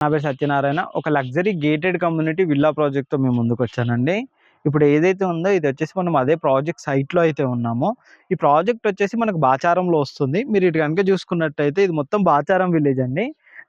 నా పేరు సత్యనారాయణ. ఒక లగ్జరీ గేటెడ్ కమ్యూనిటీ విల్లా ప్రాజెక్ట్‌తో మేము ముందుకొచ్చానండి. ఇప్పుడు ఏదైతే ఉందో ఇదొచ్చేసి మనం అదే ప్రాజెక్ట్ సైట్‌లో అయితే ఉన్నామో, ఈ ప్రాజెక్ట్ వచ్చేసి మనకు బాచారంలో వస్తుంది. మీరు ఇటు గనుక చూసుకున్నట్టయితే ఇది మొత్తం బాచారం విలేజ్ అండి.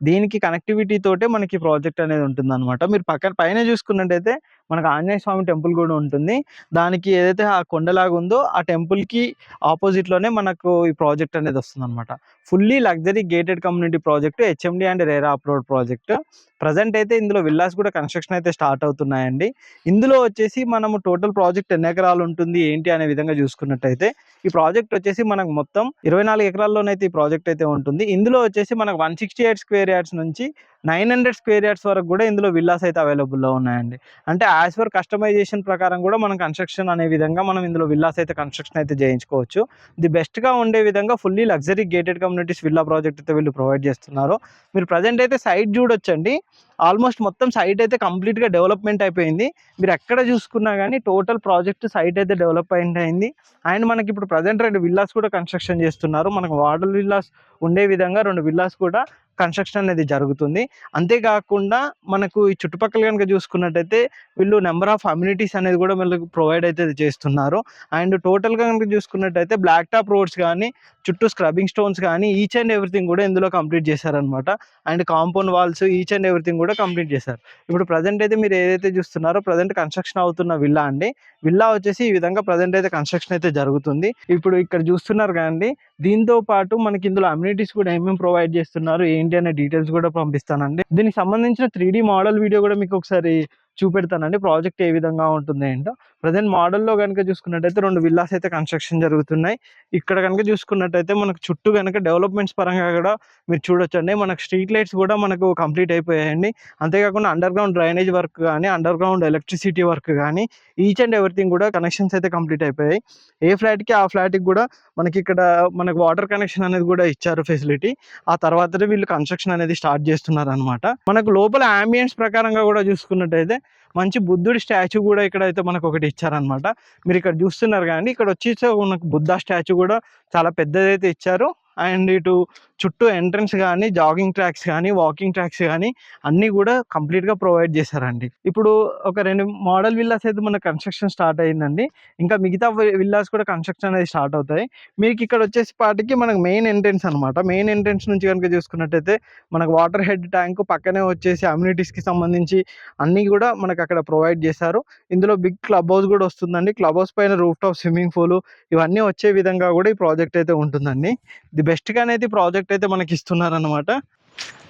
దీనికి కనెక్టివిటీ తోటే మనకి ప్రాజెక్ట్ అనేది ఉంటుందనమాట. మీరు పైన చూసుకున్నట్టయితే మనకు ఆంజనేయ స్వామి టెంపుల్ గూడా ఉంటుంది. దానికి ఏదైతే ఆ కొండలాగా ఉందో ఆ టెంపుల్‌కి ఆపోజిట్‌లోనే మనకు ఈ ప్రాజెక్ట్ అనేది వస్తుందనమాట. Fully luxury gated community project HMD and RERA approved project. Present అయితే ఇందులో విల్లాస్ కూడా కన్‌స్ట్రక్షన్ అయితే స్టార్ట్ అవుతున్నాయండి. ఇందులో వచ్చేసి మనము టోటల్ ప్రాజెక్ట్ ఎన్ని ఎకరాలు ఉంటుంది ఏంటి అనే విధంగా చూసుకున్నట్టయితే ఈ ప్రాజెక్ట్ వచ్చేసి మనకు మొత్తం 24 ఎకరాల్లోనైతే ఈ ప్రాజెక్ట్ అయితే ఉంటుంది. ఇందులో వచ్చేసి మనకు 168 స్క్వేర్ యార్డ్స్ నుంచి 900 స్క్వేర్ యార్డ్స్ వరకు కూడా ఇందులో విల్లాస్ అయితే అవైలబుల్‌లో ఉన్నాయండి. అంటే యాస్ పర్ కస్టమైజేషన్ ప్రకారం కూడా మనం కన్‌స్ట్రక్షన్ అనే విధంగా మనం ఇందులో విల్లాస్ అయితే కన్‌స్ట్రక్షన్ అయితే చేయించుకోవచ్చు. ది బెస్ట్‌గా ఉండే విధంగా fully luxury gated communities villa project అయితే వీళ్ళు ప్రొవైడ్ చేస్తున్నారు. మీరు ప్రెజెంట్ అయితే సైట్ చూడొచ్చండి. ఆల్మోస్ట్ మొత్తం సైట్ అయితే కంప్లీట్‌గా డెవలప్‌మెంట్ అయిపోయింది. మీరు ఎక్కడ చూసుకున్నా గానీ టోటల్ ప్రాజెక్ట్ సైట్ అయితే డెవలప్‌మెంట్ అయింది. అండ్ మనకి ఇప్పుడు ప్రెజెంట్ 2 విల్లాస్ కూడా కన్‌స్ట్రక్షన్ చేస్తున్నారు. మనకు మోడల్ విల్లాస్ ఉండే విధంగా 2 విల్లాస్ కూడా కన్‌స్ట్రక్షన్ అనేది జరుగుతుంది. అంతేకాకుండా మనకు ఈ చుట్టుపక్కల గనుక చూసుకున్నట్టయితే వీళ్ళు నంబర్ ఆఫ్ అమ్యూనిటీస్ అనేది కూడా వీళ్ళకి ప్రొవైడ్ అయితే చేస్తున్నారు. అండ్ టోటల్‌గా గనుక చూసుకున్నట్టయితే బ్లాక్ టాప్ రోడ్స్ గానీ, చుట్టూ స్క్రబ్బింగ్ స్టోన్స్ గానీ ఈచ్ అండ్ ఎవ్రీథింగ్ కూడా ఇందులో కంప్లీట్ చేశారనమాట. And compound walls each and everything కూడా కంప్లీట్ చేశారు. ఇప్పుడు ప్రెజెంట్ అయితే మీరు ఏదైతే చూస్తున్నారో ప్రెజెంట్ కన్‌స్ట్రక్షన్ అవుతున్న విల్లా అండి. విల్లా వచ్చేసి ఈ విధంగా ప్రెజెంట్ అయితే కన్‌స్ట్రక్షన్ అయితే జరుగుతుంది. ఇప్పుడు ఇక్కడ చూస్తున్నారు కదండీ! దీంతో పాటు మనకి ఇందులో అమ్యూనిటీస్ కూడా ఏమేమి ప్రొవైడ్ చేస్తున్నారు, ఏంటి అనే డీటెయిల్స్ కూడా పంపిస్తానండి. దీనికి సంబంధించిన 3D మోడల్ వీడియో కూడా మీకు ఒకసారి చూపెడతానండి. ప్రాజెక్ట్ ఏ విధంగా ఉంటుంది ఏంటో. ప్రెజెంట్ మోడల్‌లో గనుక చూసుకున్నట్టయితే 2 విల్లాస్ అయితే కన్‌స్ట్రక్షన్ జరుగుతున్నాయి. ఇక్కడ గనుక చూసుకున్నట్టయితే మనకు చుట్టూ గనుక డెవలప్‌మెంట్స్ పరంగా కూడా మీరు చూడొచ్చండి. మనకు స్ట్రీట్ లైట్స్ కూడా మనకు కంప్లీట్ అయిపోయాయండి. అంతేకాకుండా అండర్ గ్రౌండ్ డ్రైనేజ్ వర్క్ గానీ, అండర్ గ్రౌండ్ ఎలక్ట్రిసిటీ వర్క్ గానీ, ఈచ్ అండ్ ఎవ్రీథింగ్ కూడా కనెక్షన్స్ అయితే కంప్లీట్ అయిపోయాయి. ఏ ఫ్లాట్‌కి ఆ ఫ్లాట్‌కి కూడా మనకిక్కడ మనకు వాటర్ కనెక్షన్ అనేది కూడా ఇచ్చారు ఫెసిలిటీ. ఆ తర్వాతనే వీళ్ళు కన్‌స్ట్రక్షన్ అనేది స్టార్ట్ చేస్తున్నారనమాట. మనకు లోపల యాంబియన్స్ ప్రకారంగా కూడా చూసుకున్నట్టయితే మంచి బుద్ధుడి స్టాచ్యూ కూడా ఇక్కడైతే మనకు ఒకటి ఇచ్చారనమాట. మీరు ఇక్కడ చూస్తున్నారు కదండీ! ఇక్కడ వచ్చేసి మనకు బుద్ధ స్టాచ్యూ కూడా చాలా పెద్దదైతే ఇచ్చారు. అండ్ ఇటు చుట్టూ ఎంట్రన్స్ గానీ, జాగింగ్ ట్రాక్స్ గానీ, వాకింగ్ ట్రాక్స్ గానీ అన్నీ కూడా కంప్లీట్‌గా ప్రొవైడ్ చేశారండి. ఇప్పుడు ఒక 2 మోడల్ విల్లాస్ అయితే మన కన్‌స్ట్రక్షన్ స్టార్ట్ అయిందండి. ఇంకా మిగతా విల్లాస్ కూడా కన్‌స్ట్రక్షన్ అనేది స్టార్ట్ అవుతాయి. మీకు ఇక్కడ వచ్చేపాటికి మనకు మెయిన్ ఎంట్రన్స్ అనమాట. మెయిన్ ఎంట్రన్స్ నుంచి గనుక చూసుకున్నట్టయితే మనకు వాటర్ హెడ్ ట్యాంక్ పక్కనే వచ్చేసి అమ్యూనిటీస్‌కి సంబంధించి అన్నీ కూడా మనకు అక్కడ ప్రొవైడ్ చేశారు. ఇందులో బిగ్ క్లబ్ హౌస్ కూడా వస్తుందండి. క్లబ్ హౌస్ పైన రూఫ్ టాప్ స్విమ్మింగ్ పూల్ ఇవన్నీ వచ్చే విధంగా కూడా ఈ ప్రాజెక్ట్ అయితే ఉంటుందండి. ది బెస్ట్‌గానైతే ఈ ప్రాజెక్ట్ అయితే మనకి ఇస్తున్నారనమాట.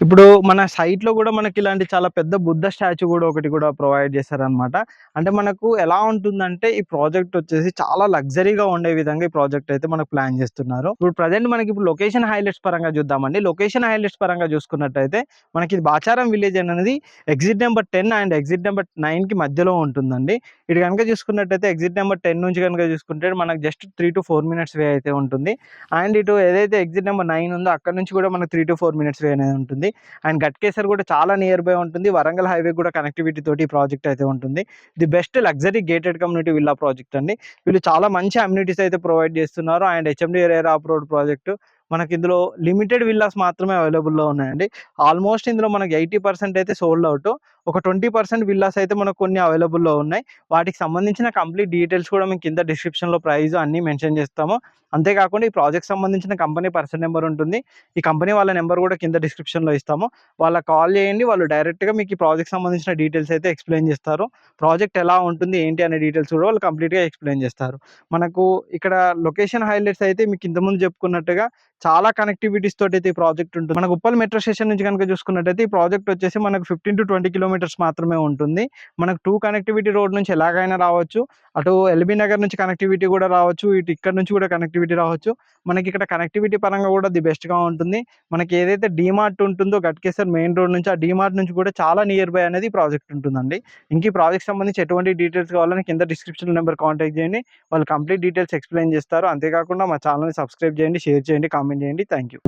ఇప్పుడు మన సైట్‌లో కూడా మనకి ఇలాంటి చాలా పెద్ద బుద్ధ స్టాచ్యూ కూడా ఒకటి కూడా ప్రొవైడ్ చేశారనమాట. అంటే మనకు ఎలా ఉంటుందంటే ఈ ప్రాజెక్ట్ వచ్చేసి చాలా లగ్జరీగా ఉండే విధంగా ఈ ప్రాజెక్ట్ అయితే మనకు ప్లాన్ చేస్తున్నారు. ఇప్పుడు ప్రెజెంట్ మనకి ఇప్పుడు లొకేషన్ హైలైట్స్ పరంగా చూద్దామండి. లొకేషన్ హైలైట్స్ పరంగా చూసుకున్నట్టయితే మనకి ఇది బాచారం విలేజ్ అనేది exit number 10 and exit number 9కి మధ్యలో ఉంటుందండి. ఇటు గనుక చూసుకున్నట్టయితే ఎగ్జిట్ నెంబర్ 10 నుంచి గనుక చూసుకుంటే మనకు జస్ట్ 3-4 మినిట్స్ వే అయితే ఉంటుంది. అండ్ ఇటు ఏదైతే ఎగ్జిట్ నెంబర్ 9 ఉందో అక్కడ నుంచి కూడా మనకు 3-4 మినిట్స్ వే అనేది ఉంటుంది. అండ్ గట్కేసర్ కూడా చాలా నియర్ బై ఉంటుంది. వరంగల్ హైవే కూడా కనెక్టివిటీ తోటి ఈ ప్రాజెక్ట్ అయితే ఉంటుంది. The best luxury gated community villa project అండి. వీళ్ళు చాలా మంచి అమ్యూనిటీస్ అయితే ప్రొవైడ్ చేస్తున్నారు. And HMD RERA approved project. మనకి ఇందులో లిమిటెడ్ విల్లాస్ మాత్రమే అవైలబుల్‌లో ఉన్నాయండి. ఆల్మోస్ట్ ఇందులో మనకి 80% అయితే సోల్డ్ అవుట్. ఒక 20% విల్లాస్ అయితే మనకు కొన్ని అవైలబుల్‌లో ఉన్నాయి. వాటికి సంబంధించిన కంప్లీట్ డీటెయిల్స్ కూడా మేము కింద డిస్క్రిప్షన్‌లో ప్రైస్ అన్నీ మెన్షన్ చేస్తాము. అంతేకాకుండా ఈ ప్రాజెక్ట్ సంబంధించిన కంపెనీ పర్సన్ నెంబర్ ఉంటుంది. ఈ కంపెనీ వాళ్ళ నెంబర్ కూడా కింద డిస్క్రిప్షన్‌లో ఇస్తాము. వాళ్ళకి కాల్ చేయండి. వాళ్ళు డైరెక్ట్‌గా మీకు ఈ ప్రాజెక్ట్ సంబంధించిన డీటెయిల్స్ అయితే ఎక్స్‌ప్లెయిన్ చేస్తారు. ప్రాజెక్ట్ ఎలా ఉంటుంది, ఏంటి అనే డీటెయిల్స్ కూడా వాళ్ళు కంప్లీట్‌గా ఎక్స్‌ప్లెయిన్ చేస్తారు. మనకు ఇక్కడ లొకేషన్ హైలైట్స్ అయితే మీకు ఇంతకుముందు చెప్పుకున్నట్టుగా చాలా కనెక్టివిటీస్ తోటైతే ఈ ప్రాజెక్ట్ ఉంటుంది. మనకు ఉప్పల్ మెట్రో స్టేషన్ నుంచి గనుక చూసుకున్నట్టయితే ఈ ప్రాజెక్ట్ వచ్చేసి మనకు 15-20 కిలోమీటర్స్ మాత్రమే ఉంటుంది. మనకు 2 కనెక్టివిటీ రోడ్ నుంచి ఎలాగైనా రావచ్చు. అటు ఎల్బీ నగర్ నుంచి కనెక్టివిటీ కూడా రావచ్చు. ఇటు ఇక్కడ నుంచి కూడా కనెక్టివిటీ రావచ్చు. మనకి ఇక్కడ కనెక్టివిటీ పరంగా కూడా ది బెస్ట్‌గా ఉంటుంది. మనకి ఏదైతే డీమార్ట్ ఉంటుందో గట్కేసర్ మెయిన్ రోడ్ నుంచి ఆ డీమార్ట్ నుంచి కూడా చాలా నియర్ బై అనేది ఈ ప్రాజెక్ట్ ఉంటుందండి. ఇంక ఈ ప్రాజెక్ట్ సంబంధించి ఎటువంటి డీటెయిల్స్ కావాలని కింద డిస్క్రిప్షన్ నెంబర్ కాంటాక్ట్ చేయండి. వాళ్ళు కంప్లీట్ డీటెయిల్స్ ఎక్స్‌ప్లెయిన్ చేస్తారు. అంతేకాకుండా మా ఛానల్‌ని సబ్స్క్రైబ్ చేయండి, షేర్ చేయండి, కామెంట్ చేయండి. Thank you.